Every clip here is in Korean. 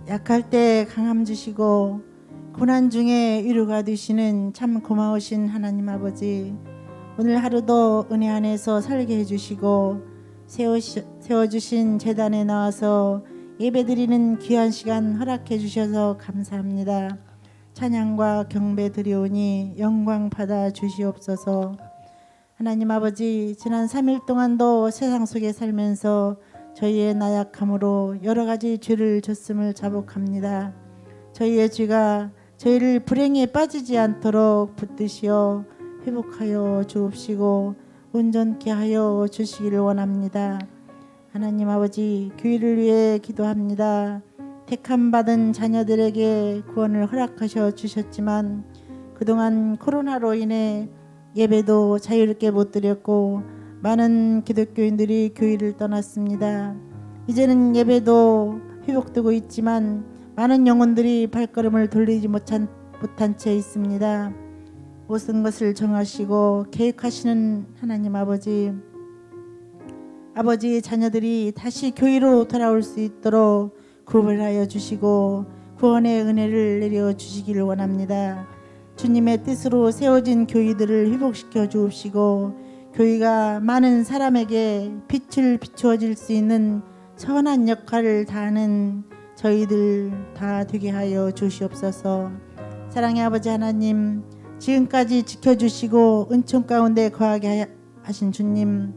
약할 때 강함 주시고 고난 중에 위로가 되시는 참 고마우신 하나님 아버지, 오늘 하루도 은혜 안에서 살게 해주시고 세워주신 제단에 나와서 예배드리는 귀한 시간 허락해 주셔서 감사합니다. 찬양과 경배 드리오니 영광 받아 주시옵소서. 하나님 아버지, 지난 3일 동안도 세상 속에 살면서 저희의 나약함으로 여러 가지 죄를 졌음을 자복합니다. 저희의 죄가 저희를 불행에 빠지지 않도록 붙드시어 회복하여 주옵시고 온전케 하여 주시기를 원합니다. 하나님 아버지, 교회를 위해 기도합니다. 택함 받은 자녀들에게 구원을 허락하셔 주셨지만 그동안 코로나로 인해 예배도 자유롭게 못 드렸고 많은 기독교인들이 교회를 떠났습니다. 이제는 예배도 회복되고 있지만 많은 영혼들이 발걸음을 돌리지 못한 채 있습니다. 모든 것을 정하시고 계획하시는 하나님 아버지, 아버지의 자녀들이 다시 교회로 돌아올 수 있도록 구별하여 주시고 구원의 은혜를 내려 주시기를 원합니다. 주님의 뜻으로 세워진 교회들을 회복시켜 주옵시고 교회가 많은 사람에게 빛을 비추어질 수 있는 선한 역할을 다하는 저희들 다 되게 하여 주시옵소서. 사랑의 아버지 하나님, 지금까지 지켜주시고 은총 가운데 거하게 하신 주님,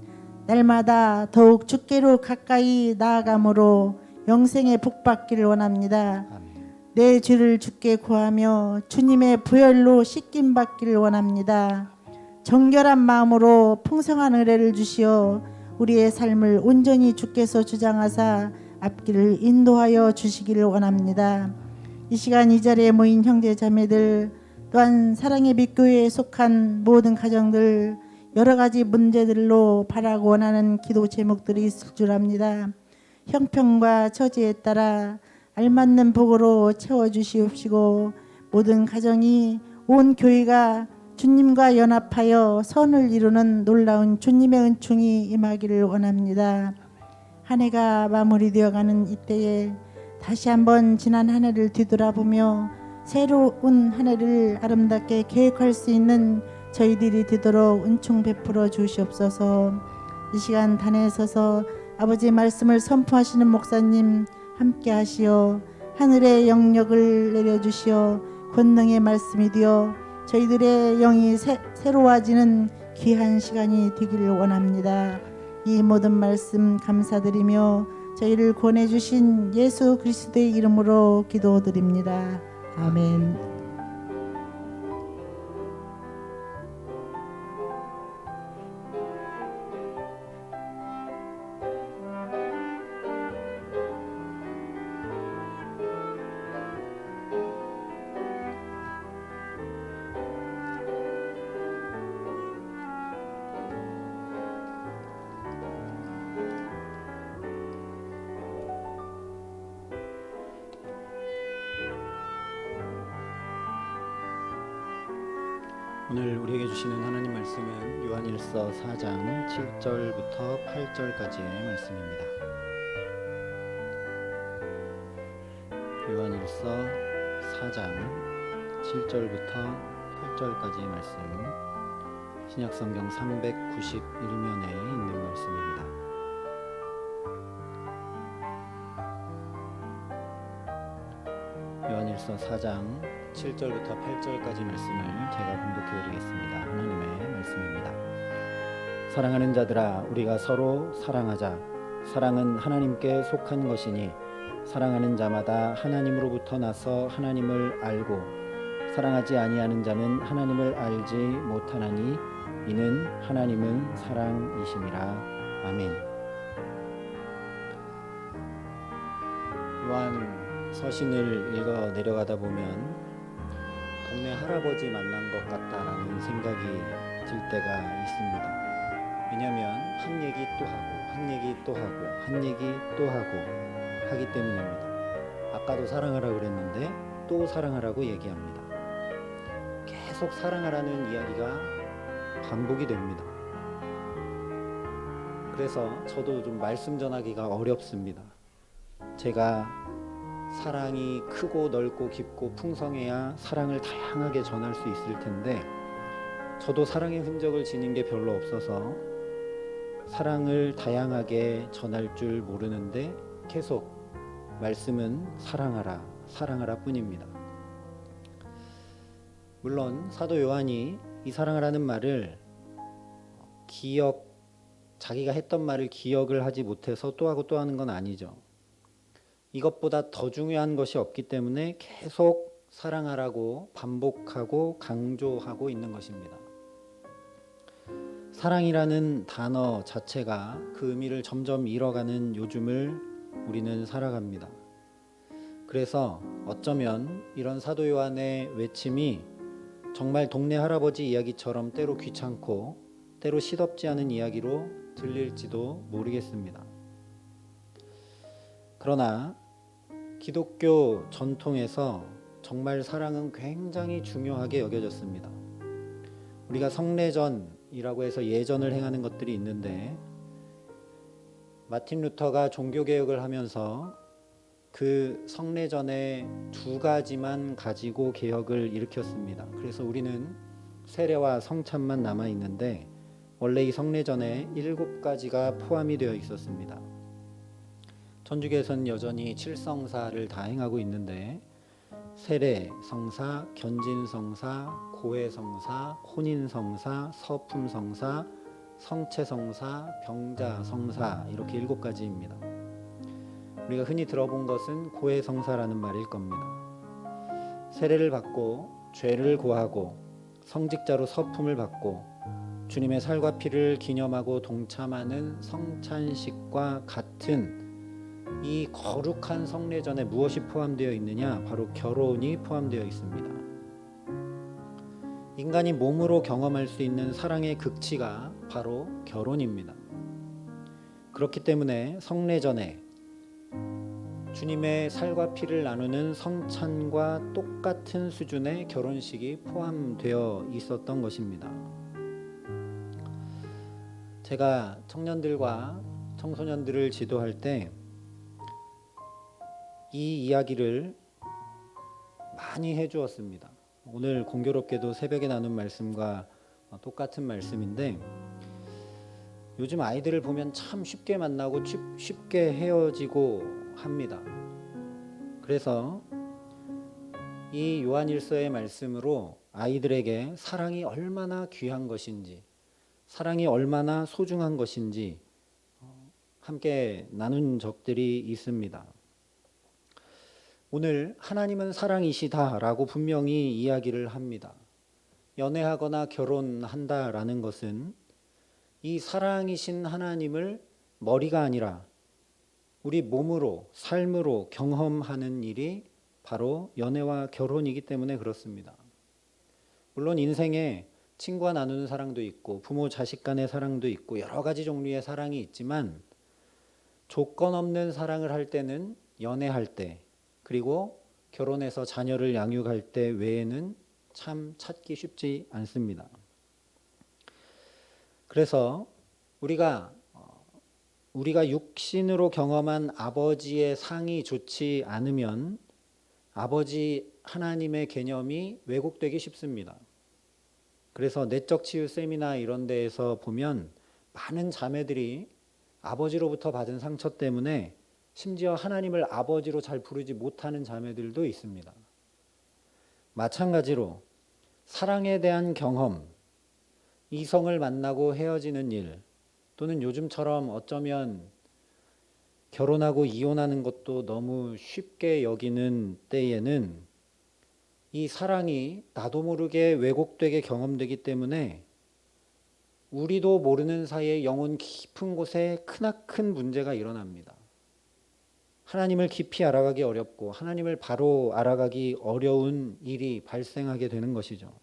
날마다 더욱 주께로 가까이 나아감으로 영생의 복 받기를 원합니다. 내 죄를 주께 구하며 주님의 부혈로 씻김 받기를 원합니다. 정결한 마음으로 풍성한 은혜를 주시어 우리의 삶을 온전히 주께서 주장하사 앞길을 인도하여 주시기를 원합니다. 이 시간 이 자리에 모인 형제 자매들, 또한 사랑의 빛교회에 속한 모든 가정들, 여러 가지 문제들로 바라고 원하는 기도 제목들이 있을 줄 압니다. 형편과 처지에 따라 알맞는 복으로 채워주시옵시고 모든 가정이 온 교회가 주님과 연합하여 선을 이루는 놀라운 주님의 은총이 임하기를 원합니다. 한 해가 마무리되어가는 이때에 다시 한번 지난 한 해를 뒤돌아보며 새로운 한 해를 아름답게 계획할 수 있는 저희들이 되도록 은총 베풀어 주시옵소서. 이 시간 단에 서서 아버지의 말씀을 선포하시는 목사님 함께 하시어 하늘의 영역을 내려주시어 권능의 말씀이 되어 저희들의 영이 새로워지는 귀한 시간이 되기를 원합니다. 이 모든 말씀 감사드리며 저희를 권해주신 예수 그리스도의 이름으로 기도드립니다. 아멘. 오늘 우리에게 주시는 하나님 말씀은 요한일서 4장 7절부터 8절까지의 말씀입니다. 요한일서 4장 7절부터 8절까지의 말씀, 신약성경 391면에 있는 말씀입니다. 요한일서 4장 7절부터 8절까지 말씀을 제가 봉독해 드리겠습니다. 하나님의 말씀입니다. 사랑하는 자들아, 우리가 서로 사랑하자. 사랑은 하나님께 속한 것이니 사랑하는 자마다 하나님으로부터 나서 하나님을 알고 사랑하지 아니하는 자는 하나님을 알지 못하나니 이는 하나님은 사랑이심이라. 아멘. 요한 서신을 읽어 내려가다 보면 동네 할아버지 만난 것 같다라는 생각이 들 때가 있습니다. 왜냐하면 한 얘기 또 하고 한 얘기 또 하고 한 얘기 또 하고 하기 때문입니다. 아까도 사랑하라고 그랬는데 또 사랑하라고 얘기합니다. 계속 사랑하라는 이야기가 반복이 됩니다. 그래서 저도 좀 말씀 전하기가 어렵습니다. 제가 사랑이 크고 넓고 깊고 풍성해야 사랑을 다양하게 전할 수 있을 텐데, 저도 사랑의 흔적을 지닌 게 별로 없어서 사랑을 다양하게 전할 줄 모르는데 계속 말씀은 사랑하라, 사랑하라 뿐입니다. 물론 사도 요한이 이 사랑하라는 말을 자기가 했던 말을 기억을 하지 못해서 또 하고 또 하는 건 아니죠. 이것보다 더 중요한 것이 없기 때문에 계속 사랑하라고 반복하고 강조하고 있는 것입니다. 사랑이라는 단어 자체가 그 의미를 점점 잃어가는 요즘을 우리는 살아갑니다. 그래서 어쩌면 이런 사도 요한의 외침이 정말 동네 할아버지 이야기처럼 때로 귀찮고 때로 시덥지 않은 이야기로 들릴지도 모르겠습니다. 그러나 기독교 전통에서 정말 사랑은 굉장히 중요하게 여겨졌습니다. 우리가 성례전이라고 해서 예전을 행하는 것들이 있는데, 마틴 루터가 종교개혁을 하면서 그 성례전의 2가지만 가지고 개혁을 일으켰습니다. 그래서 우리는 세례와 성찬만 남아 있는데, 원래 이 성례전에 7가지가 포함이 되어 있었습니다. 천주교에서는 여전히 7성사를 다 행하고 있는데, 세례 성사, 견진 성사, 고해 성사, 혼인 성사, 서품 성사, 성체 성사, 병자 성사, 이렇게 7가지입니다. 우리가 흔히 들어본 것은 고해 성사라는 말일 겁니다. 세례를 받고 죄를 고하고 성직자로 서품을 받고 주님의 살과 피를 기념하고 동참하는 성찬식과 같은 이 거룩한 성례전에 무엇이 포함되어 있느냐? 바로 결혼이 포함되어 있습니다. 인간이 몸으로 경험할 수 있는 사랑의 극치가 바로 결혼입니다. 그렇기 때문에 성례전에 주님의 살과 피를 나누는 성찬과 똑같은 수준의 결혼식이 포함되어 있었던 것입니다. 제가 청년들과 청소년들을 지도할 때 이 이야기를 많이 해주었습니다. 오늘 공교롭게도 새벽에 나눈 말씀과 똑같은 말씀인데, 요즘 아이들을 보면 참 쉽게 만나고 쉽게 헤어지고 합니다. 그래서 이 요한일서의 말씀으로 아이들에게 사랑이 얼마나 귀한 것인지, 사랑이 얼마나 소중한 것인지 함께 나눈 적들이 있습니다. 오늘 하나님은 사랑이시다라고 분명히 이야기를 합니다. 연애하거나 결혼한다라는 것은 이 사랑이신 하나님을 머리가 아니라 우리 몸으로, 삶으로 경험하는 일이 바로 연애와 결혼이기 때문에 그렇습니다. 물론 인생에 친구와 나누는 사랑도 있고 부모 자식 간의 사랑도 있고 여러 가지 종류의 사랑이 있지만, 조건 없는 사랑을 할 때는 연애할 때, 그리고 결혼해서 자녀를 양육할 때 외에는 참 찾기 쉽지 않습니다. 그래서 우리가 육신으로 경험한 아버지의 상이 좋지 않으면 아버지 하나님의 개념이 왜곡되기 쉽습니다. 그래서 내적 치유 세미나 이런 데에서 보면 많은 자매들이 아버지로부터 받은 상처 때문에 심지어 하나님을 아버지로 잘 부르지 못하는 자매들도 있습니다. 마찬가지로 사랑에 대한 경험, 이성을 만나고 헤어지는 일, 또는 요즘처럼 어쩌면 결혼하고 이혼하는 것도 너무 쉽게 여기는 때에는 이 사랑이 나도 모르게 왜곡되게 경험되기 때문에 우리도 모르는 사이에 영혼 깊은 곳에 크나큰 문제가 일어납니다. 하나님을 깊이 알아가기 어렵고 하나님을 바로 알아가기 어려운 일이 발생하게 되는 것이죠.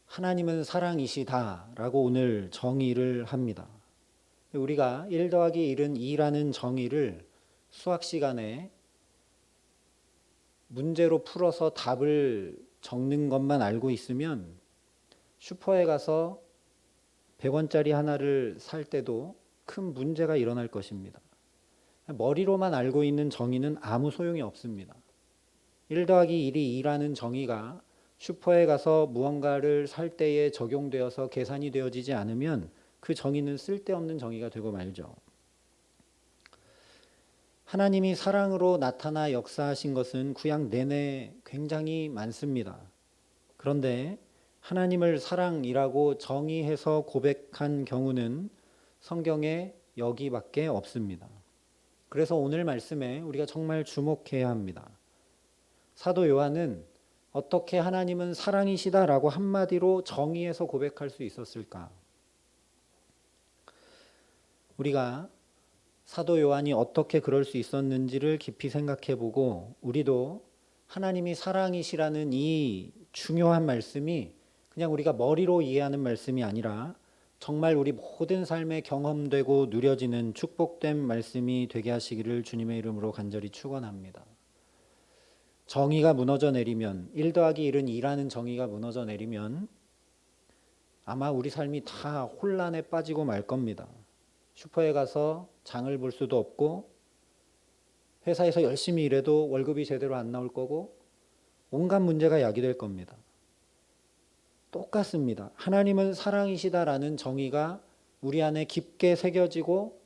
하나님은 사랑이시다라고 오늘 정의를 합니다. 우리가 1 더하기 1은 2라는 정의를 수학 시간에 문제로 풀어서 답을 적는 것만 알고 있으면 슈퍼에 가서 100원짜리 하나를 살 때도 큰 문제가 일어날 것입니다. 머리로만 알고 있는 정의는 아무 소용이 없습니다. 1 더하기 1이 2라는 정의가 슈퍼에 가서 무언가를 살 때에 적용되어서 계산이 되어지지 않으면 그 정의는 쓸데없는 정의가 되고 말죠. 하나님이 사랑으로 나타나 역사하신 것은 구약 내내 굉장히 많습니다. 그런데 하나님을 사랑이라고 정의해서 고백한 경우는 성경에 여기밖에 없습니다. 그래서 오늘 말씀에 우리가 정말 주목해야 합니다. 사도 요한은 어떻게 하나님은 사랑이시다라고 한마디로 정의해서 고백할 수 있었을까? 우리가 사도 요한이 어떻게 그럴 수 있었는지를 깊이 생각해 보고 우리도 하나님이 사랑이시라는 이 중요한 말씀이 그냥 우리가 머리로 이해하는 말씀이 아니라 정말 우리 모든 삶에 경험되고 누려지는 축복된 말씀이 되게 하시기를 주님의 이름으로 간절히 축원합니다. 정의가 무너져 내리면 1 더하기 1은 2라는 정의가 무너져 내리면 아마 우리 삶이 다 혼란에 빠지고 말 겁니다. 슈퍼에 가서 장을 볼 수도 없고 회사에서 열심히 일해도 월급이 제대로 안 나올 거고 온갖 문제가 야기될 겁니다. 똑같습니다. 하나님은 사랑이시다라는 정의가 우리 안에 깊게 새겨지고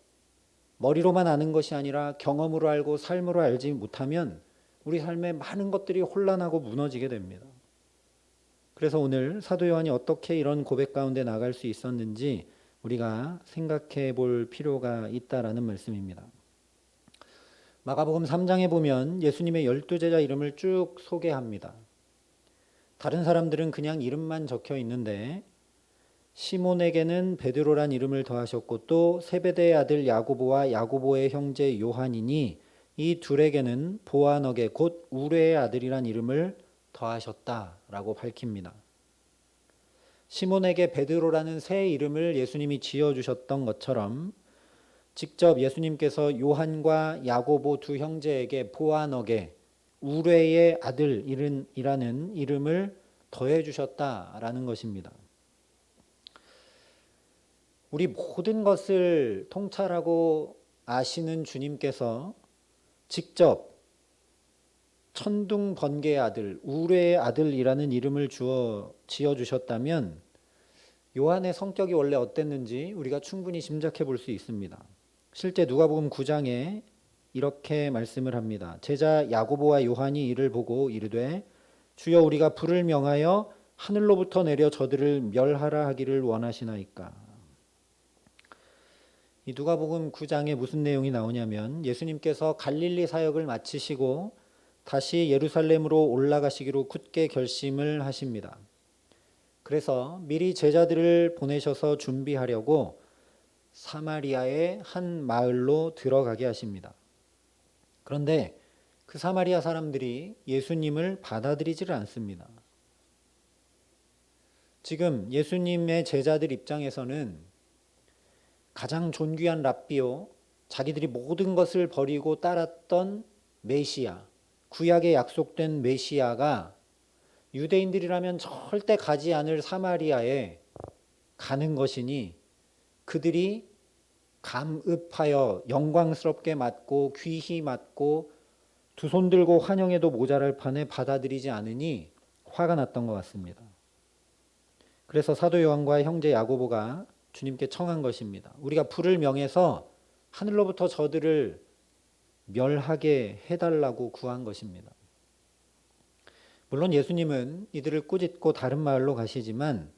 머리로만 아는 것이 아니라 경험으로 알고 삶으로 알지 못하면 우리 삶에 많은 것들이 혼란하고 무너지게 됩니다. 그래서 오늘 사도 요한이 어떻게 이런 고백 가운데 나갈 수 있었는지 우리가 생각해 볼 필요가 있다라는 말씀입니다. 마가복음 3장에 보면 예수님의 12제자 이름을 쭉 소개합니다. 다른 사람들은 그냥 이름만 적혀 있는데 시몬에게는 베드로란 이름을 더하셨고 또 세베대의 아들 야고보와 야고보의 형제 요한이니 이 둘에게는 보아너게 곧 우레의 아들이란 이름을 더하셨다라고 밝힙니다. 시몬에게 베드로라는 새 이름을 예수님이 지어주셨던 것처럼 직접 예수님께서 요한과 야고보 두 형제에게 보아너게 우레의 아들이라는 이름을 더해주셨다라는 것입니다. 우리 모든 것을 통찰하고 아시는 주님께서 직접 천둥 번개의 아들, 우레의 아들이라는 이름을 지어주셨다면 요한의 성격이 원래 어땠는지 우리가 충분히 짐작해 볼 수 있습니다. 실제 누가복음 9장에 이렇게 말씀을 합니다. 제자 야고보와 요한이 이를 보고 이르되 주여 우리가 불을 명하여 하늘로부터 내려 저들을 멸하라 하기를 원하시나이까. 이 누가복음 9장에 무슨 내용이 나오냐면 예수님께서 갈릴리 사역을 마치시고 다시 예루살렘으로 올라가시기로 굳게 결심을 하십니다. 그래서 미리 제자들을 보내셔서 준비하려고 사마리아의 한 마을로 들어가게 하십니다. 그런데 그 사마리아 사람들이 예수님을 받아들이지를 않습니다. 지금 예수님의 제자들 입장에서는 가장 존귀한 랍비요, 자기들이 모든 것을 버리고 따랐던 메시아, 구약에 약속된 메시아가 유대인들이라면 절대 가지 않을 사마리아에 가는 것이니 그들이 감읍하여 영광스럽게 맞고 귀히 맞고 두 손 들고 환영해도 모자랄 판에 받아들이지 않으니 화가 났던 것 같습니다. 그래서 사도 요한과 형제 야고보가 주님께 청한 것입니다. 우리가 불을 명해서 하늘로부터 저들을 멸하게 해달라고 구한 것입니다. 물론 예수님은 이들을 꾸짖고 다른 마을로 가시지만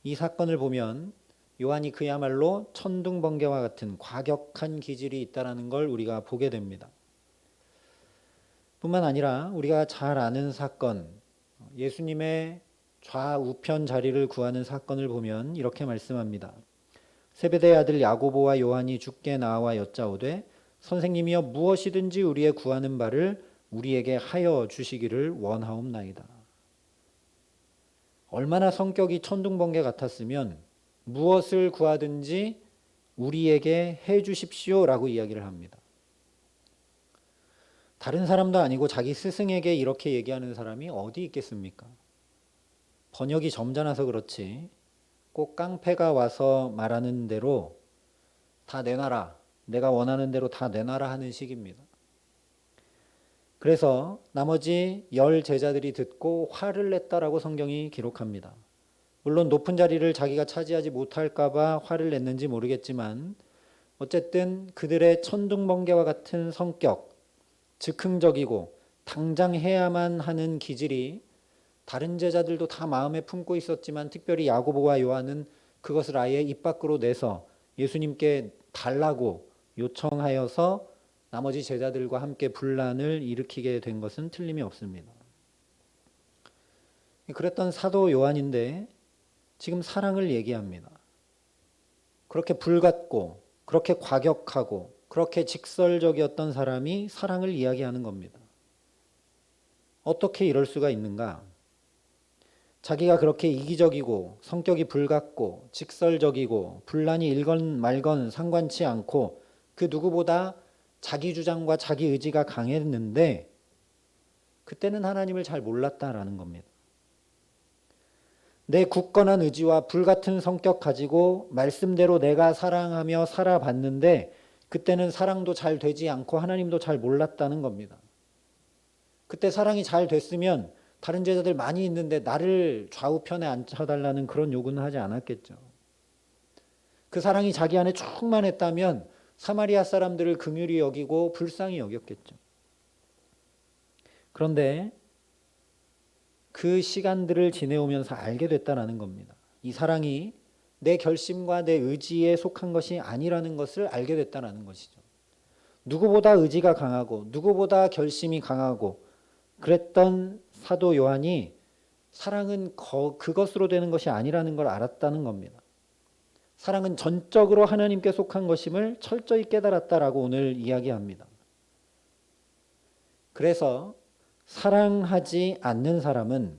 이 사건을 보면 요한이 그야말로 천둥번개와 같은 과격한 기질이 있다는 걸 우리가 보게 됩니다. 뿐만 아니라 우리가 잘 아는 사건, 예수님의 좌우편 자리를 구하는 사건을 보면 이렇게 말씀합니다. 세베대의 아들 야고보와 요한이 주께 나와 여짜오되 선생님이여 무엇이든지 우리의 구하는 바를 우리에게 하여 주시기를 원하옵나이다. 얼마나 성격이 천둥번개 같았으면 무엇을 구하든지 우리에게 해 주십시오라고 이야기를 합니다. 다른 사람도 아니고 자기 스승에게 이렇게 얘기하는 사람이 어디 있겠습니까? 번역이 점잖아서 그렇지 꼭 깡패가 와서 말하는 대로 다 내놔라, 내가 원하는 대로 다 내놔라 하는 식입니다. 그래서 나머지 10 제자들이 듣고 화를 냈다라고 성경이 기록합니다. 물론 높은 자리를 자기가 차지하지 못할까 봐 화를 냈는지 모르겠지만 어쨌든 그들의 천둥번개와 같은 성격, 즉흥적이고 당장 해야만 하는 기질이 다른 제자들도 다 마음에 품고 있었지만 특별히 야고보와 요한은 그것을 아예 입 밖으로 내서 예수님께 달라고 요청하여서 나머지 제자들과 함께 분란을 일으키게 된 것은 틀림이 없습니다. 그랬던 사도 요한인데 지금 사랑을 얘기합니다. 그렇게 불같고 그렇게 과격하고 그렇게 직설적이었던 사람이 사랑을 이야기하는 겁니다. 어떻게 이럴 수가 있는가? 자기가 그렇게 이기적이고 성격이 불같고 직설적이고 분란이 일건 말건 상관치 않고 그 누구보다 자기 주장과 자기 의지가 강했는데 그때는 하나님을 잘 몰랐다라는 겁니다. 내 굳건한 의지와 불같은 성격 가지고 말씀대로 내가 사랑하며 살아봤는데 그때는 사랑도 잘 되지 않고 하나님도 잘 몰랐다는 겁니다. 그때 사랑이 잘 됐으면 다른 제자들 많이 있는데 나를 좌우편에 앉혀달라는 그런 요구는 하지 않았겠죠. 그 사랑이 자기 안에 충만했다면 사마리아 사람들을 긍휼히 여기고 불쌍히 여겼겠죠. 그런데 그 시간들을 지내오면서 알게 됐다는 겁니다. 이 사랑이 내 결심과 내 의지에 속한 것이 아니라는 것을 알게 됐다는 것이죠. 누구보다 의지가 강하고 누구보다 결심이 강하고 그랬던 사도 요한이 사랑은 그것으로 되는 것이 아니라는 걸 알았다는 겁니다. 사랑은 전적으로 하나님께 속한 것임을 철저히 깨달았다라고 오늘 이야기합니다. 그래서 사랑하지 않는 사람은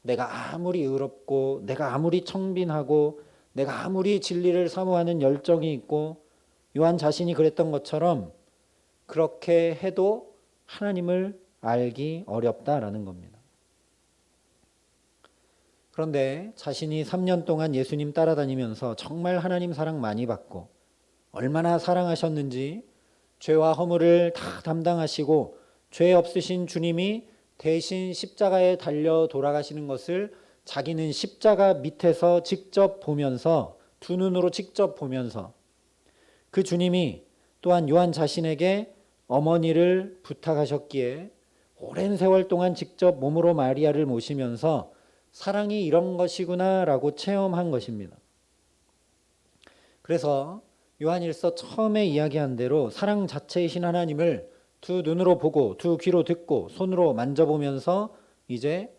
내가 아무리 의롭고 내가 아무리 청빈하고 내가 아무리 진리를 사모하는 열정이 있고 요한 자신이 그랬던 것처럼 그렇게 해도 하나님을 알기 어렵다라는 겁니다. 그런데 자신이 3년 동안 예수님 따라다니면서 정말 하나님 사랑 많이 받고 얼마나 사랑하셨는지 죄와 허물을 다 담당하시고 죄 없으신 주님이 대신 십자가에 달려 돌아가시는 것을 자기는 십자가 밑에서 직접 보면서 두 눈으로 직접 보면서 그 주님이 또한 요한 자신에게 어머니를 부탁하셨기에 오랜 세월 동안 직접 몸으로 마리아를 모시면서 사랑이 이런 것이구나라고 체험한 것입니다. 그래서 요한일서 처음에 이야기한 대로 사랑 자체이신 하나님을 두 눈으로 보고 두 귀로 듣고 손으로 만져보면서 이제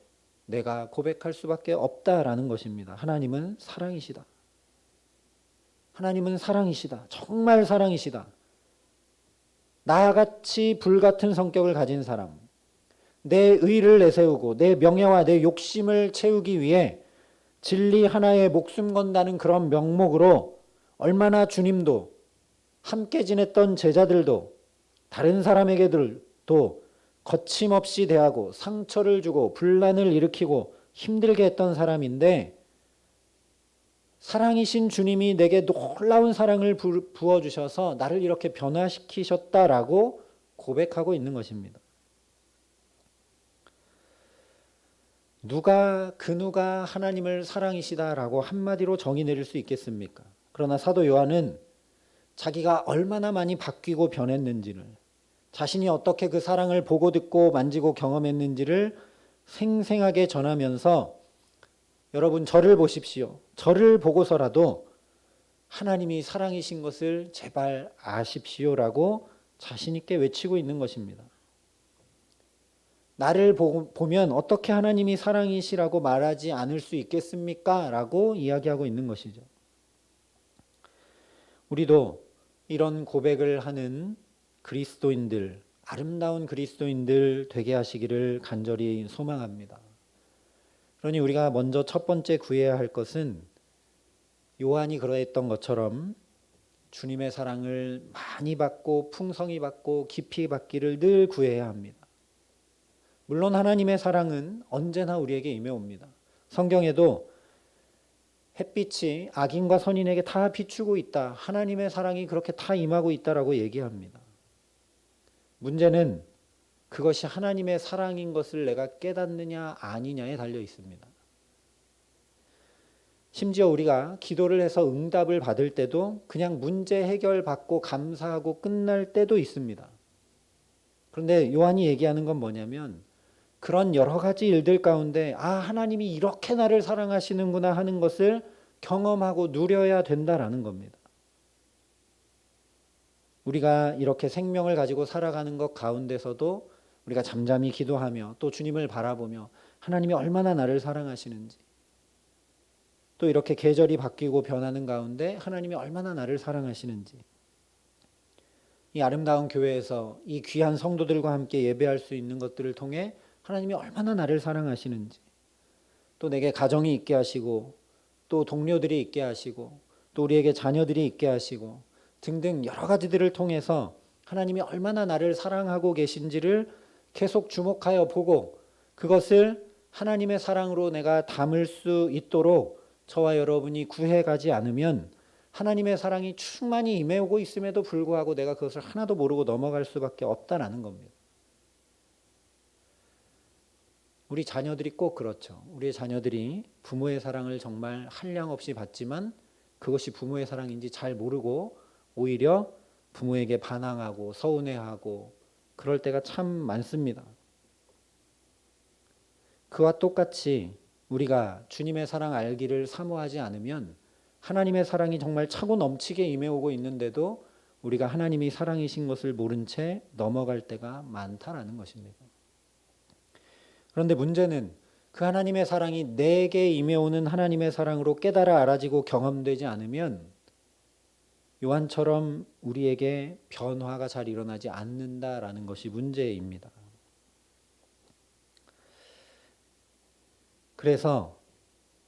내가 고백할 수밖에 없다라는 것입니다. 하나님은 사랑이시다. 하나님은 사랑이시다. 정말 사랑이시다. 나같이 불같은 성격을 가진 사람, 내 의를 내세우고 내 명예와 내 욕심을 채우기 위해 진리 하나에 목숨 건다는 그런 명목으로 얼마나 주님도 함께 지냈던 제자들도 다른 사람에게도 거침없이 대하고 상처를 주고 분란을 일으키고 힘들게 했던 사람인데 사랑이신 주님이 내게 놀라운 사랑을 부어주셔서 나를 이렇게 변화시키셨다라고 고백하고 있는 것입니다. 누가 하나님을 사랑이시다라고 한마디로 정의 내릴 수 있겠습니까? 그러나 사도 요한은 자기가 얼마나 많이 바뀌고 변했는지를 자신이 어떻게 그 사랑을 보고 듣고 만지고 경험했는지를 생생하게 전하면서 여러분 저를 보십시오. 저를 보고서라도 하나님이 사랑이신 것을 제발 아십시오라고 자신 있게 외치고 있는 것입니다. 나를 보면 어떻게 하나님이 사랑이시라고 말하지 않을 수 있겠습니까? 라고 이야기하고 있는 것이죠. 우리도 이런 고백을 하는 그리스도인들, 아름다운 그리스도인들 되게 하시기를 간절히 소망합니다. 그러니 우리가 먼저 첫 번째 구해야 할 것은 요한이 그러했던 것처럼 주님의 사랑을 많이 받고 풍성히 받고 깊이 받기를 늘 구해야 합니다. 물론 하나님의 사랑은 언제나 우리에게 임해옵니다. 성경에도 햇빛이 악인과 선인에게 다 비추고 있다. 하나님의 사랑이 그렇게 다 임하고 있다라고 얘기합니다. 문제는 그것이 하나님의 사랑인 것을 내가 깨닫느냐 아니냐에 달려 있습니다. 심지어 우리가 기도를 해서 응답을 받을 때도 그냥 문제 해결받고 감사하고 끝날 때도 있습니다. 그런데 요한이 얘기하는 건 뭐냐면 그런 여러 가지 일들 가운데 하나님이 이렇게 나를 사랑하시는구나 하는 것을 경험하고 누려야 된다라는 겁니다. 우리가 이렇게 생명을 가지고 살아가는 것 가운데서도 우리가 잠잠히 기도하며 또 주님을 바라보며 하나님이 얼마나 나를 사랑하시는지, 또 이렇게 계절이 바뀌고 변하는 가운데 하나님이 얼마나 나를 사랑하시는지, 이 아름다운 교회에서 이 귀한 성도들과 함께 예배할 수 있는 것들을 통해 하나님이 얼마나 나를 사랑하시는지, 또 내게 가정이 있게 하시고 또 동료들이 있게 하시고 또 우리에게 자녀들이 있게 하시고 등등 여러 가지들을 통해서 하나님이 얼마나 나를 사랑하고 계신지를 계속 주목하여 보고 그것을 하나님의 사랑으로 내가 담을 수 있도록 저와 여러분이 구해가지 않으면 하나님의 사랑이 충만히 임해오고 있음에도 불구하고 내가 그것을 하나도 모르고 넘어갈 수밖에 없다라는 겁니다. 우리 자녀들이 꼭 그렇죠. 우리의 자녀들이 부모의 사랑을 정말 한량없이 받지만 그것이 부모의 사랑인지 잘 모르고 오히려 부모에게 반항하고 서운해하고 그럴 때가 참 많습니다. 그와 똑같이 우리가 주님의 사랑 알기를 사모하지 않으면 하나님의 사랑이 정말 차고 넘치게 임해오고 있는데도 우리가 하나님이 사랑이신 것을 모른 채 넘어갈 때가 많다라는 것입니다. 그런데 문제는 그 하나님의 사랑이 내게 임해오는 하나님의 사랑으로 깨달아 알아지고 경험되지 않으면 요한처럼 우리에게 변화가 잘 일어나지 않는다라는 것이 문제입니다. 그래서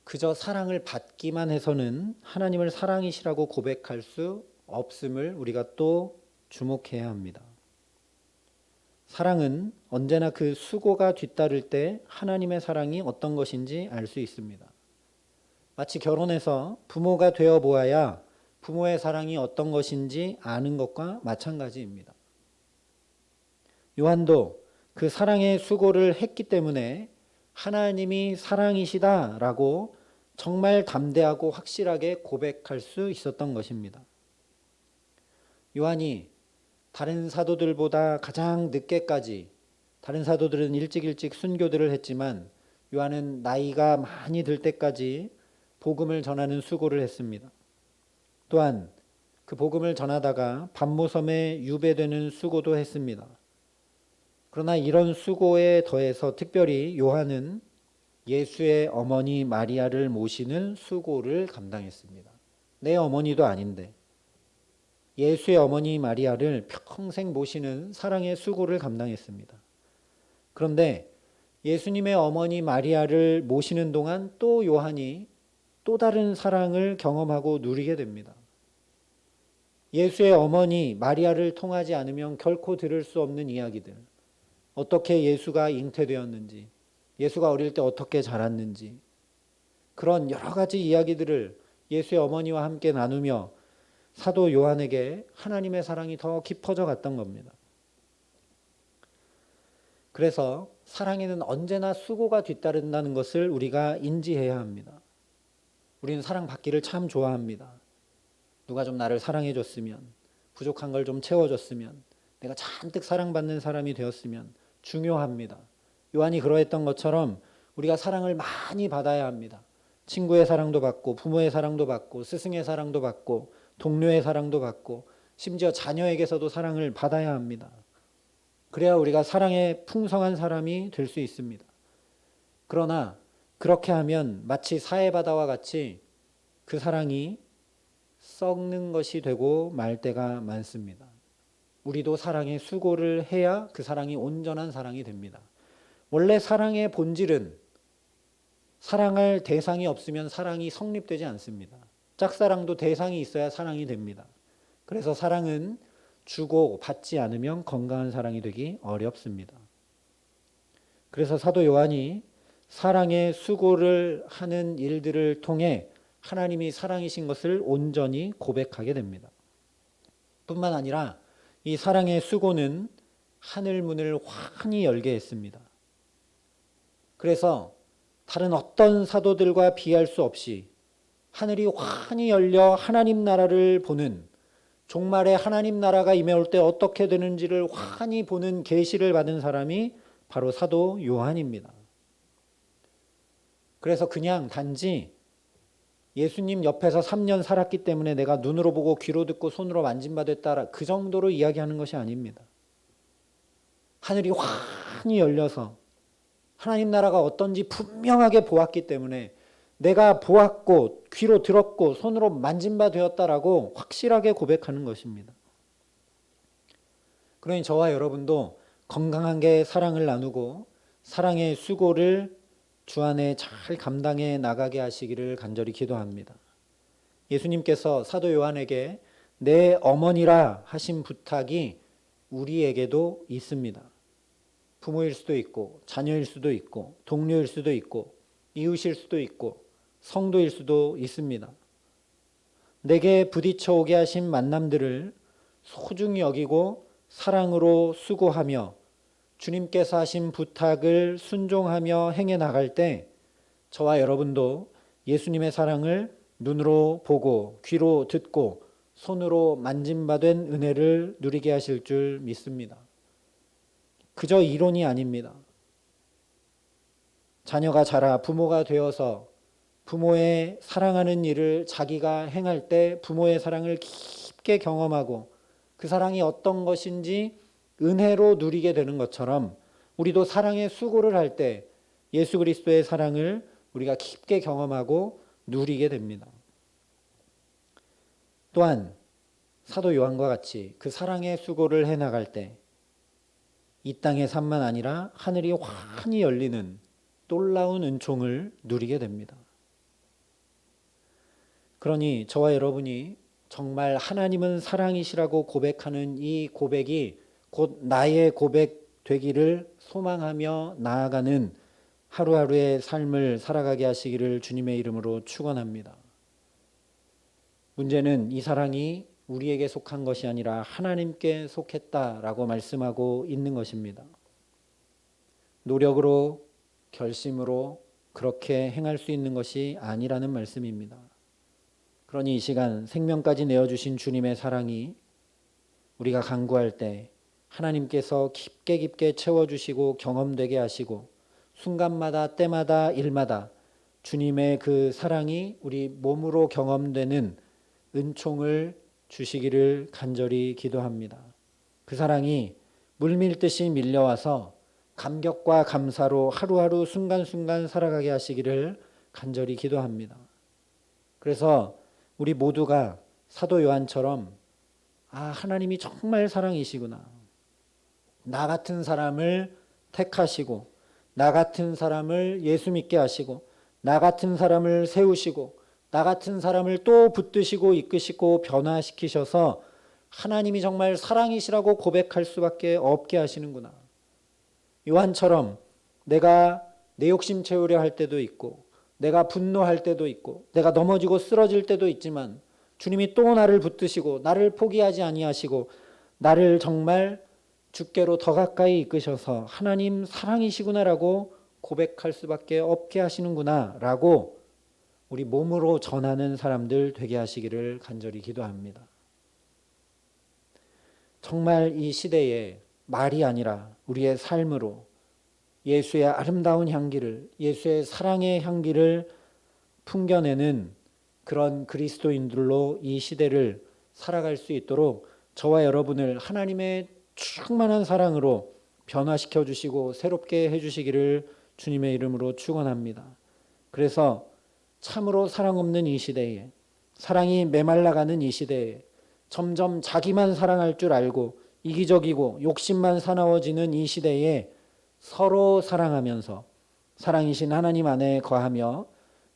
그저 사랑을 받기만 해서는 하나님을 사랑이시라고 고백할 수 없음을 우리가 또 주목해야 합니다. 사랑은 언제나 그 수고가 뒤따를 때 하나님의 사랑이 어떤 것인지 알 수 있습니다. 마치 결혼해서 부모가 되어 보아야 부모의 사랑이 어떤 것인지 아는 것과 마찬가지입니다. 요한도 그 사랑의 수고를 했기 때문에 하나님이 사랑이시다라고 정말 담대하고 확실하게 고백할 수 있었던 것입니다. 요한이 다른 사도들보다 가장 늦게까지, 다른 사도들은 일찍 순교들을 했지만 요한은 나이가 많이 들 때까지 복음을 전하는 수고를 했습니다. 또한 그 복음을 전하다가 밤모섬에 유배되는 수고도 했습니다. 그러나 이런 수고에 더해서 특별히 요한은 예수의 어머니 마리아를 모시는 수고를 감당했습니다. 내 어머니도 아닌데 예수의 어머니 마리아를 평생 모시는 사랑의 수고를 감당했습니다. 그런데 예수님의 어머니 마리아를 모시는 동안 또 요한이 또 다른 사랑을 경험하고 누리게 됩니다. 예수의 어머니 마리아를 통하지 않으면 결코 들을 수 없는 이야기들, 어떻게 예수가 잉태되었는지, 예수가 어릴 때 어떻게 자랐는지, 그런 여러 가지 이야기들을 예수의 어머니와 함께 나누며 사도 요한에게 하나님의 사랑이 더 깊어져 갔던 겁니다. 그래서 사랑에는 언제나 수고가 뒤따른다는 것을 우리가 인지해야 합니다. 우리는 사랑받기를 참 좋아합니다. 누가 좀 나를 사랑해 줬으면, 부족한 걸 좀 채워줬으면, 내가 잔뜩 사랑받는 사람이 되었으면 중요합니다. 요한이 그러했던 것처럼 우리가 사랑을 많이 받아야 합니다. 친구의 사랑도 받고 부모의 사랑도 받고 스승의 사랑도 받고 동료의 사랑도 받고 심지어 자녀에게서도 사랑을 받아야 합니다. 그래야 우리가 사랑에 풍성한 사람이 될 수 있습니다. 그러나 그렇게 하면 마치 사해바다와 같이 그 사랑이 썩는 것이 되고 말 때가 많습니다. 우리도 사랑에 수고를 해야 그 사랑이 온전한 사랑이 됩니다. 원래 사랑의 본질은 사랑할 대상이 없으면 사랑이 성립되지 않습니다. 짝사랑도 대상이 있어야 사랑이 됩니다. 그래서 사랑은 주고 받지 않으면 건강한 사랑이 되기 어렵습니다. 그래서 사도 요한이 사랑의 수고를 하는 일들을 통해 하나님이 사랑이신 것을 온전히 고백하게 됩니다. 뿐만 아니라 이 사랑의 수고는 하늘 문을 환히 열게 했습니다. 그래서 다른 어떤 사도들과 비할 수 없이 하늘이 환히 열려 하나님 나라를 보는, 종말에 하나님 나라가 임해올 때 어떻게 되는지를 환히 보는 계시를 받은 사람이 바로 사도 요한입니다. 그래서 그냥 단지 예수님 옆에서 3년 살았기 때문에 내가 눈으로 보고 귀로 듣고 손으로 만진받았다, 그 정도로 이야기하는 것이 아닙니다. 하늘이 환히 열려서 하나님 나라가 어떤지 분명하게 보았기 때문에 내가 보았고 귀로 들었고 손으로 만진 바 되었다라고 확실하게 고백하는 것입니다. 그러니 저와 여러분도 건강하게 사랑을 나누고 사랑의 수고를 주 안에 잘 감당해 나가게 하시기를 간절히 기도합니다. 예수님께서 사도 요한에게 내 어머니라 하신 부탁이 우리에게도 있습니다. 부모일 수도 있고 자녀일 수도 있고 동료일 수도 있고 이웃일 수도 있고 성도일 수도 있습니다. 내게 부딪혀 오게 하신 만남들을 소중히 여기고 사랑으로 수고하며 주님께서 하신 부탁을 순종하며 행해 나갈 때 저와 여러분도 예수님의 사랑을 눈으로 보고 귀로 듣고 손으로 만짐받은 은혜를 누리게 하실 줄 믿습니다. 그저 이론이 아닙니다. 자녀가 자라 부모가 되어서 부모의 사랑하는 일을 자기가 행할 때 부모의 사랑을 깊게 경험하고 그 사랑이 어떤 것인지 은혜로 누리게 되는 것처럼 우리도 사랑의 수고를 할 때 예수 그리스도의 사랑을 우리가 깊게 경험하고 누리게 됩니다. 또한 사도 요한과 같이 그 사랑의 수고를 해나갈 때 이 땅의 삶만 아니라 하늘이 환히 열리는 놀라운 은총을 누리게 됩니다. 그러니 저와 여러분이 정말 하나님은 사랑이시라고 고백하는 이 고백이 곧 나의 고백 되기를 소망하며 나아가는 하루하루의 삶을 살아가게 하시기를 주님의 이름으로 축원합니다. 문제는 이 사랑이 우리에게 속한 것이 아니라 하나님께 속했다라고 말씀하고 있는 것입니다. 노력으로 결심으로 그렇게 행할 수 있는 것이 아니라는 말씀입니다. 그러니 이 시간 생명까지 내어주신 주님의 사랑이 우리가 간구할 때 하나님께서 깊게 깊게 채워주시고 경험되게 하시고 순간마다 때마다 일마다 주님의 그 사랑이 우리 몸으로 경험되는 은총을 주시기를 간절히 기도합니다. 그 사랑이 물밀듯이 밀려와서 감격과 감사로 하루하루 순간순간 살아가게 하시기를 간절히 기도합니다. 그래서 우리 모두가 사도 요한처럼 하나님이 정말 사랑이시구나. 나 같은 사람을 택하시고 나 같은 사람을 예수 믿게 하시고 나 같은 사람을 세우시고 나 같은 사람을 또 붙드시고 이끄시고 변화시키셔서 하나님이 정말 사랑이시라고 고백할 수밖에 없게 하시는구나. 요한처럼 내가 내 욕심 채우려 할 때도 있고 내가 분노할 때도 있고 내가 넘어지고 쓰러질 때도 있지만 주님이 또 나를 붙드시고 나를 포기하지 아니하시고 나를 정말 주께로 더 가까이 이끄셔서 하나님 사랑이시구나라고 고백할 수밖에 없게 하시는구나라고 우리 몸으로 전하는 사람들 되게 하시기를 간절히 기도합니다. 정말 이 시대에 말이 아니라 우리의 삶으로 예수의 아름다운 향기를, 예수의 사랑의 향기를 풍겨내는 그런 그리스도인들로 이 시대를 살아갈 수 있도록 저와 여러분을 하나님의 충만한 사랑으로 변화시켜 주시고 새롭게 해주시기를 주님의 이름으로 축원합니다. 그래서 참으로 사랑 없는 이 시대에, 사랑이 메말라가는 이 시대에 점점 자기만 사랑할 줄 알고 이기적이고 욕심만 사나워지는 이 시대에 서로 사랑하면서 사랑이신 하나님 안에 거하며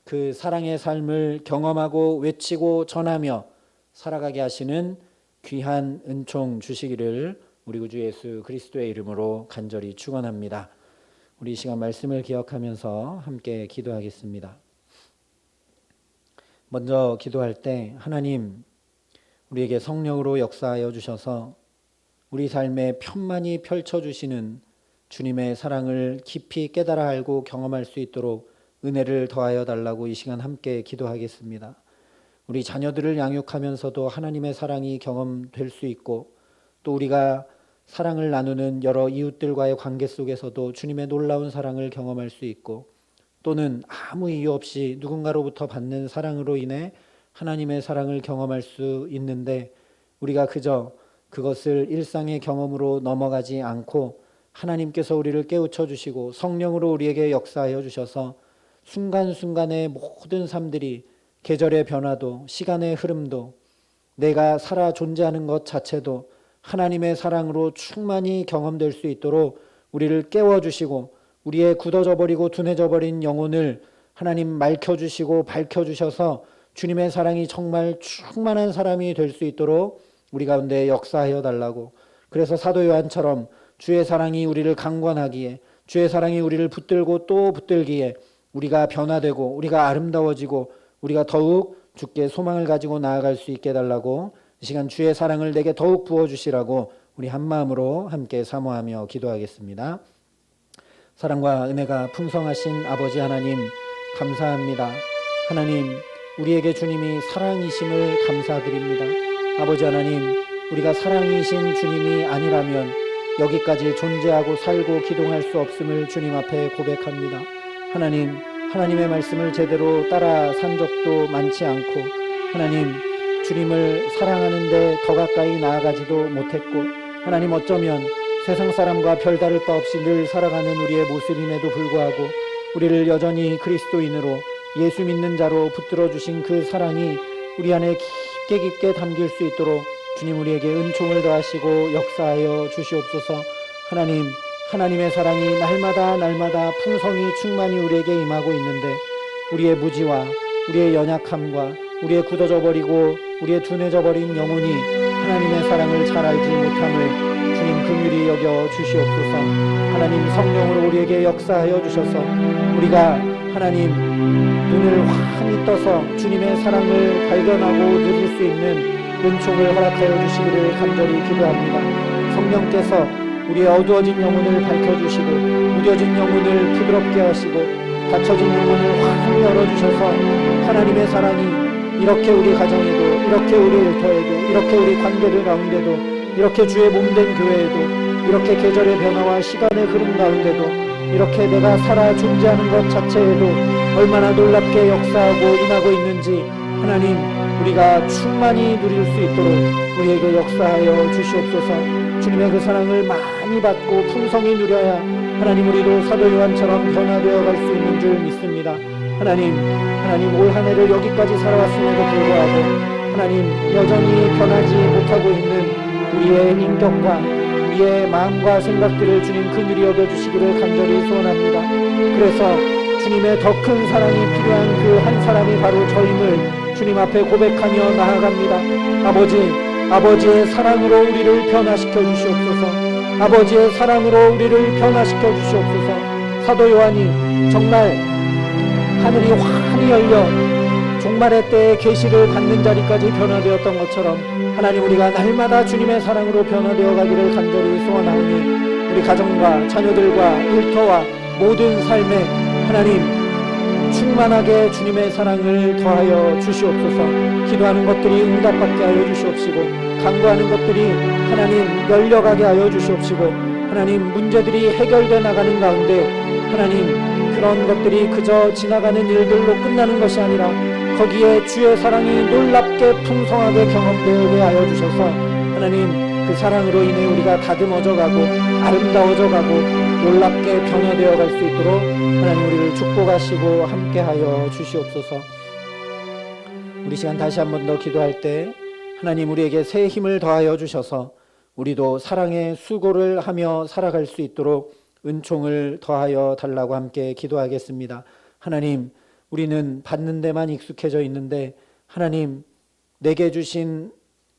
그 사랑의 삶을 경험하고 외치고 전하며 살아가게 하시는 귀한 은총 주시기를 우리 구주 예수 그리스도의 이름으로 간절히 축원합니다. 우리 이 시간 말씀을 기억하면서 함께 기도하겠습니다. 먼저 기도할 때 하나님 우리에게 성령으로 역사하여 주셔서 우리 삶에 편만히 펼쳐주시는 주님의 사랑을 깊이 깨달아 알고 경험할 수 있도록 은혜를 더하여 달라고 이 시간 함께 기도하겠습니다. 우리 자녀들을 양육하면서도 하나님의 사랑이 경험될 수 있고 또 우리가 사랑을 나누는 여러 이웃들과의 관계 속에서도 주님의 놀라운 사랑을 경험할 수 있고 또는 아무 이유 없이 누군가로부터 받는 사랑으로 인해 하나님의 사랑을 경험할 수 있는데 우리가 그저 그것을 일상의 경험으로 넘어가지 않고 하나님께서 우리를 깨우쳐 주시고 성령으로 우리에게 역사하여 주셔서 순간순간의 모든 삶들이 계절의 변화도 시간의 흐름도 내가 살아 존재하는 것 자체도 하나님의 사랑으로 충만히 경험될 수 있도록 우리를 깨워주시고 우리의 굳어져 버리고 둔해져 버린 영혼을 하나님 맑혀주시고 밝혀주셔서 주님의 사랑이 정말 충만한 사람이 될 수 있도록 우리 가운데 역사하여 달라고. 그래서 사도 요한처럼 주의 사랑이 우리를 강권하기에 주의 사랑이 우리를 붙들고 또 붙들기에 우리가 변화되고 우리가 아름다워지고 우리가 더욱 주께 소망을 가지고 나아갈 수 있게 해달라고 이 시간 주의 사랑을 내게 더욱 부어주시라고 우리 한마음으로 함께 사모하며 기도하겠습니다. 사랑과 은혜가 풍성하신 아버지 하나님 감사합니다. 하나님 우리에게 주님이 사랑이심을 감사드립니다. 아버지 하나님 우리가 사랑이신 주님이 아니라면 여기까지 존재하고 살고 기동할 수 없음을 주님 앞에 고백합니다. 하나님 하나님의 말씀을 제대로 따라 산 적도 많지 않고 하나님 주님을 사랑하는데 더 가까이 나아가지도 못했고 하나님 어쩌면 세상 사람과 별다를 바 없이 늘 살아가는 우리의 모습임에도 불구하고 우리를 여전히 그리스도인으로 예수 믿는 자로 붙들어 주신 그 사랑이 우리 안에 깊게 담길 수 있도록 주님 우리에게 은총을 더하시고 역사하여 주시옵소서. 하나님 하나님의 사랑이 날마다 풍성히 충만히 우리에게 임하고 있는데 우리의 무지와 우리의 연약함과 우리의 굳어져 버리고 우리의 둔해져 버린 영혼이 하나님의 사랑을 잘 알지 못함을 주님 긍휼히 여겨 주시옵소서. 하나님 성령으로 우리에게 역사하여 주셔서 우리가 하나님 눈을 환히 떠서 주님의 사랑을 발견하고 누릴 수 있는 은총을 허락하여 주시기를 간절히 기도합니다. 성령께서 우리의 어두워진 영혼을 밝혀주시고 무뎌진 영혼을 부드럽게 하시고 닫혀진 영혼을 환히 열어주셔서 하나님의 사랑이 이렇게 우리 가정에도 이렇게 우리 일터에도 이렇게 우리 관계들 가운데도 이렇게 주의 몸된 교회에도 이렇게 계절의 변화와 시간의 흐름 가운데도 이렇게 내가 살아 존재하는 것 자체에도 얼마나 놀랍게 역사하고 임하고 있는지 하나님 우리가 충만히 누릴 수 있도록 우리에게 역사하여 주시옵소서. 주님의 그 사랑을 많이 받고 풍성히 누려야 하나님 우리도 사도 요한처럼 변화되어 갈 수 있는 줄 믿습니다. 하나님 올 한 해를 여기까지 살아왔음에도 불구하고 하나님 여전히 변하지 못하고 있는 우리의 인격과 우리의 마음과 생각들을 주님 긍휼히 여겨주시기를 간절히 소원합니다. 그래서 주님의 더 큰 사랑이 필요한 그 한 사람이 바로 저임을 주님 앞에 고백하며 나아갑니다. 아버지의 사랑으로 우리를 변화시켜 주시옵소서. 아버지의 사랑으로 우리를 변화시켜 주시옵소서. 사도 요한이 정말 하늘이 환히 열려 종말의 때에 계시를 받는 자리까지 변화되었던 것처럼 하나님 우리가 날마다 주님의 사랑으로 변화되어 가기를 간절히 소원하오니 우리 가정과 자녀들과 일터와 모든 삶에 하나님 충만하게 주님의 사랑을 더하여 주시옵소서. 기도하는 것들이 응답받게 하여 주시옵시고 간구하는 것들이 하나님 열려가게 하여 주시옵시고 하나님 문제들이 해결되어 나가는 가운데 하나님 그런 것들이 그저 지나가는 일들로 끝나는 것이 아니라 거기에 주의 사랑이 놀랍게 풍성하게 경험되게 하여 주셔서 하나님 그 사랑으로 인해 우리가 다듬어져 가고 아름다워져 가고 놀랍게 변화되어 갈 수 있도록 하나님 우리를 축복하시고 함께하여 주시옵소서. 우리 시간 다시 한 번 더 기도할 때 하나님 우리에게 새 힘을 더하여 주셔서 우리도 사랑의 수고를 하며 살아갈 수 있도록 은총을 더하여 달라고 함께 기도하겠습니다. 하나님 우리는 받는 데만 익숙해져 있는데 하나님 내게 주신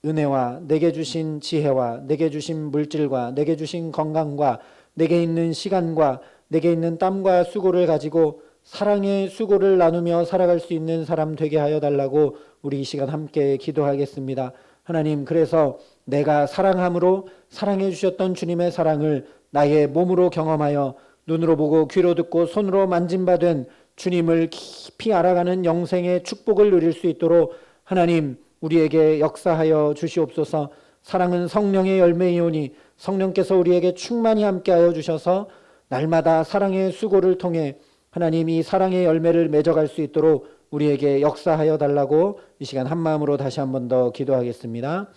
은혜와 내게 주신 지혜와 내게 주신 물질과 내게 주신 건강과 내게 있는 시간과 내게 있는 땀과 수고를 가지고 사랑의 수고를 나누며 살아갈 수 있는 사람 되게 하여 달라고 우리 이 시간 함께 기도하겠습니다. 하나님, 그래서 내가 사랑함으로 사랑해 주셨던 주님의 사랑을 나의 몸으로 경험하여 눈으로 보고 귀로 듣고 손으로 만진바된 주님을 깊이 알아가는 영생의 축복을 누릴 수 있도록 하나님 우리에게 역사하여 주시옵소서. 사랑은 성령의 열매이오니 성령께서 우리에게 충만히 함께하여 주셔서 날마다 사랑의 수고를 통해 하나님 이 사랑의 열매를 맺어갈 수 있도록 우리에게 역사하여 달라고 이 시간 한마음으로 다시 한 번 더 기도하겠습니다.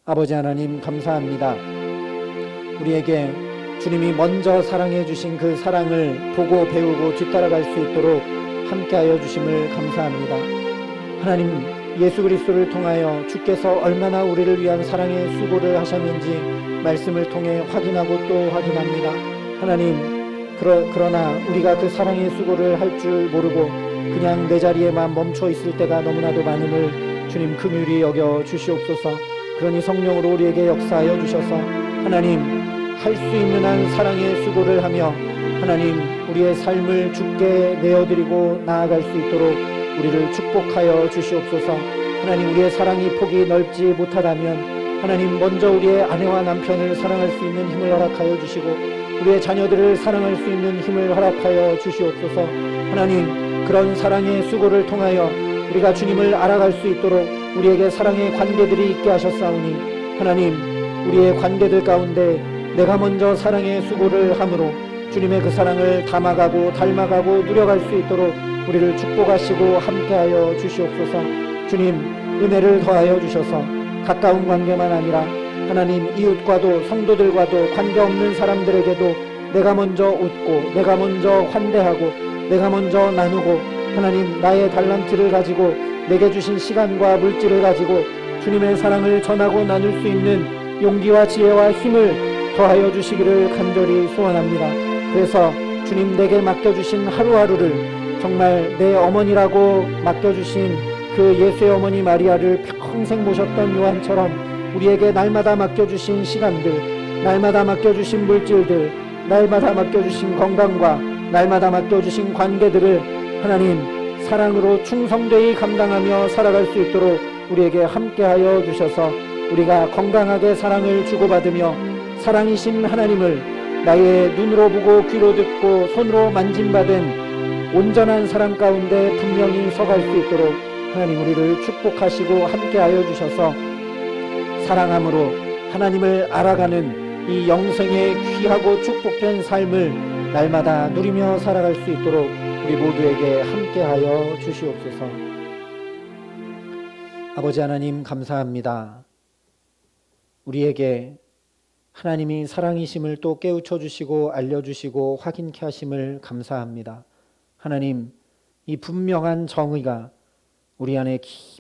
아버지 하나님, 감사합니다. 우리에게 주님이 먼저 사랑해 주신 그 사랑을 보고 배우고 뒤따라갈 수 있도록 함께하여 주심을 감사합니다. 하나님, 예수 그리스도를 통하여 주께서 얼마나 우리를 위한 사랑의 수고를 하셨는지 말씀을 통해 확인하고 또 확인합니다. 하나님, 그러나 우리가 그 사랑의 수고를 할 줄 모르고 그냥 내 자리에만 멈춰 있을 때가 너무나도 많음을 주님 긍휼히 여겨 주시옵소서. 그러니 성령으로 우리에게 역사하여 주셔서 하나님 할 수 있는 한 사랑의 수고를 하며 하나님 우리의 삶을 주께 내어드리고 나아갈 수 있도록 우리를 축복하여 주시옵소서. 하나님, 우리의 사랑이 폭이 넓지 못하다면 하나님 먼저 우리의 아내와 남편을 사랑할 수 있는 힘을 허락하여 주시고 우리의 자녀들을 사랑할 수 있는 힘을 허락하여 주시옵소서. 하나님, 그런 사랑의 수고를 통하여 우리가 주님을 알아갈 수 있도록 우리에게 사랑의 관계들이 있게 하셨사오니 하나님, 우리의 관계들 가운데 내가 먼저 사랑의 수고를 함으로 주님의 그 사랑을 담아가고 닮아가고 누려갈 수 있도록 우리를 축복하시고 함께하여 주시옵소서. 주님, 은혜를 더하여 주셔서 가까운 관계만 아니라 하나님 이웃과도 성도들과도 관계없는 사람들에게도 내가 먼저 웃고 내가 먼저 환대하고 내가 먼저 나누고 하나님 나의 달란트를 가지고 내게 주신 시간과 물질을 가지고 주님의 사랑을 전하고 나눌 수 있는 용기와 지혜와 힘을 더하여 주시기를 간절히 소원합니다. 그래서 주님 내게 맡겨주신 하루하루를 정말 내 어머니라고 맡겨주신 그 예수의 어머니 마리아를 평생 모셨던 요한처럼 우리에게 날마다 맡겨주신 시간들, 날마다 맡겨주신 물질들, 날마다 맡겨주신 건강과 날마다 맡겨주신 관계들을 하나님 사랑으로 충성되이 감당하며 살아갈 수 있도록 우리에게 함께하여 주셔서 우리가 건강하게 사랑을 주고받으며 사랑이신 하나님을 나의 눈으로 보고 귀로 듣고 손으로 만진바된 온전한 사랑 가운데 분명히 서갈 수 있도록 하나님 우리를 축복하시고 함께하여 주셔서 사랑함으로 하나님을 알아가는 이 영생의 귀하고 축복된 삶을 날마다 누리며 살아갈 수 있도록 우리 모두에게 함께하여 주시옵소서. 아버지 하나님, 감사합니다. 우리에게 하나님이 사랑이심을 또 깨우쳐 주시고 알려주시고 확인케 하심을 감사합니다. 하나님, 이 분명한 정의가 우리 안에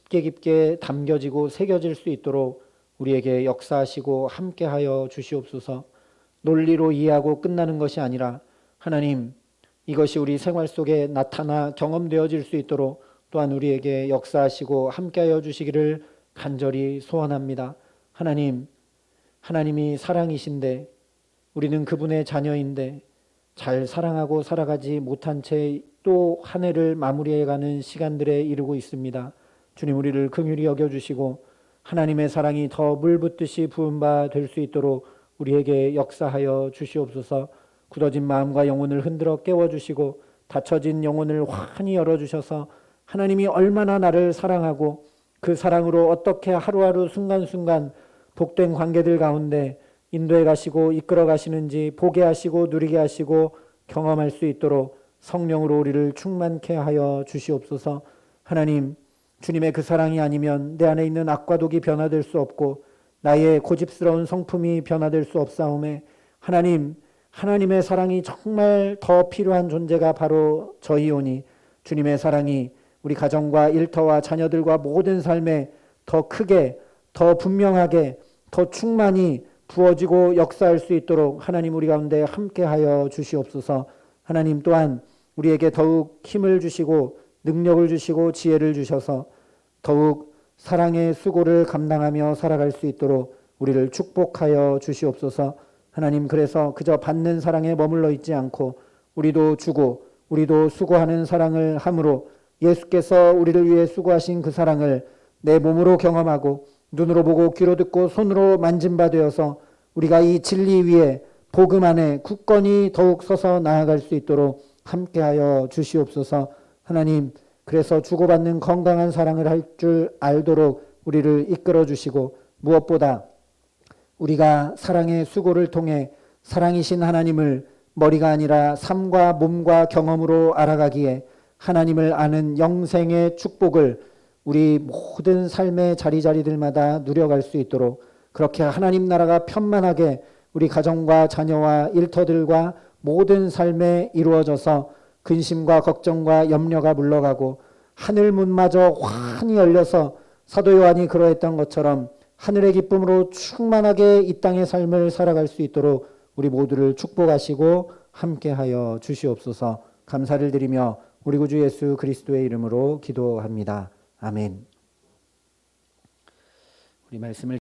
깊게 담겨지고 새겨질 수 있도록 우리에게 역사하시고 함께하여 주시옵소서. 논리로 이해하고 끝나는 것이 아니라 하나님, 이것이 우리 생활 속에 나타나 경험되어질 수 있도록 또한 우리에게 역사하시고 함께하여 주시기를 간절히 소원합니다. 하나님, 하나님이 사랑이신데 우리는 그분의 자녀인데 잘 사랑하고 살아가지 못한 채 또 한 해를 마무리해가는 시간들에 이르고 있습니다. 주님, 우리를 긍휼히 여겨주시고 하나님의 사랑이 더 물붓듯이 부은 바 될 수 있도록 우리에게 역사하여 주시옵소서. 굳어진 마음과 영혼을 흔들어 깨워주시고 닫혀진 영혼을 환히 열어주셔서 하나님이 얼마나 나를 사랑하고 그 사랑으로 어떻게 하루하루 순간순간 복된 관계들 가운데 인도해 가시고 이끌어 가시는지 보게 하시고 누리게 하시고 경험할 수 있도록 성령으로 우리를 충만케 하여 주시옵소서. 하나님, 주님의 그 사랑이 아니면 내 안에 있는 악과 독이 변화될 수 없고 나의 고집스러운 성품이 변화될 수 없사오매 하나님, 하나님의 사랑이 정말 더 필요한 존재가 바로 저희오니 주님의 사랑이 우리 가정과 일터와 자녀들과 모든 삶에 더 크게, 더 분명하게, 더 충만히 부어지고 역사할 수 있도록 하나님 우리 가운데 함께하여 주시옵소서. 하나님 또한 우리에게 더욱 힘을 주시고 능력을 주시고 지혜를 주셔서 더욱 사랑의 수고를 감당하며 살아갈 수 있도록 우리를 축복하여 주시옵소서. 하나님, 그래서 그저 받는 사랑에 머물러 있지 않고 우리도 주고 우리도 수고하는 사랑을 함으로 예수께서 우리를 위해 수고하신 그 사랑을 내 몸으로 경험하고 눈으로 보고 귀로 듣고 손으로 만진 바 되어서 우리가 이 진리 위에 복음 안에 굳건히 더욱 서서 나아갈 수 있도록 함께하여 주시옵소서. 하나님, 그래서 주고받는 건강한 사랑을 할 줄 알도록 우리를 이끌어 주시고 무엇보다 우리가 사랑의 수고를 통해 사랑이신 하나님을 머리가 아니라 삶과 몸과 경험으로 알아가기에 하나님을 아는 영생의 축복을 우리 모든 삶의 자리자리들마다 누려갈 수 있도록 그렇게 하나님 나라가 편만하게 우리 가정과 자녀와 일터들과 모든 삶에 이루어져서 근심과 걱정과 염려가 물러가고 하늘 문마저 환히 열려서 사도 요한이 그러했던 것처럼 하늘의 기쁨으로 충만하게 이 땅의 삶을 살아갈 수 있도록 우리 모두를 축복하시고 함께하여 주시옵소서. 감사를 드리며 우리 구주 예수 그리스도의 이름으로 기도합니다. 아멘. 우리 말씀을